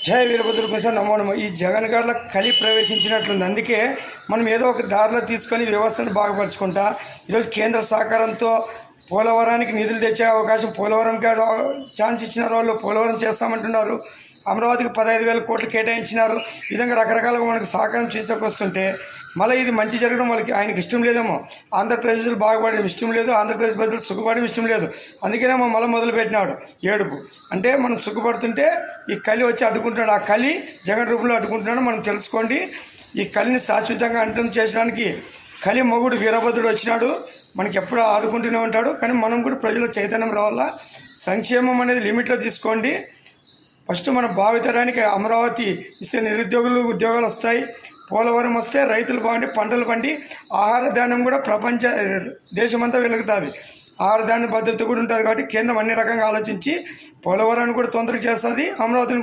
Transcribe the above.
జై వీరభద్ర ప్రసాద్ నమో నమో. ఈ జగన్ గారిలో కలి ప్రవేశించినట్లుంది. అందుకే మనం ఏదో ఒక దారిలో తీసుకొని వ్యవస్థను బాగుపరుచుకుంటా ఈరోజు కేంద్ర సహకారంతో పోలవరానికి నిధులు తెచ్చే అవకాశం, పోలవరంకి ఛాన్స్ ఇచ్చిన వాళ్ళు పోలవరం చేస్తామంటున్నారు. అమరావతికి 15,000 కోట్లు కేటాయించినారు. ఈ విధంగా రకరకాలుగా మనకు సహకారం చేసుకొస్తుంటే మళ్ళీ ఇది మంచి జరగడం వాళ్ళకి ఆయనకి ఇష్టం లేదేమో. ఆంధ్రప్రదేశ్లో బాగుపడడం ఇష్టం లేదు, ఆంధ్రప్రదేశ్ ప్రజలు సుఖపడడం ఇష్టం లేదు. అందుకేనేమో మళ్ళీ మొదలుపెట్టినాడు ఏడుపు. అంటే మనం సుఖపడుతుంటే ఈ కలి వచ్చి అడ్డుకుంటున్నాడు. ఆ కలి జగన్ రూపంలో అడ్డుకుంటున్నాడు. మనం తెలుసుకోండి. ఈ కలిని శాశ్వతంగా అంతం చేయడానికి కలి మొగుడు వీరభద్రుడు వచ్చినాడు. మనకి ఎప్పుడు ఆడుకుంటూనే ఉంటాడు. కానీ మనం కూడా ప్రజల చైతన్యం రావాలా. సంక్షేమం అనేది లిమిట్లో తీసుకోండి. ఫస్ట్ మన భావితరానికి అమరావతి ఇస్తే ఉద్యోగాలు వస్తాయి. పోలవరం వస్తే రైతులు బాగుండి పంటలు పండి ఆహార ధాన్యం కూడా దేశమంతా వెలుగుతుంది. ఆహార ధాన్య భద్రత కూడా ఉంటుంది. కాబట్టి కేంద్రం అన్ని రకంగా ఆలోచించి పోలవరాన్ని కూడా తొందరగా చేస్తుంది. అమరావతిని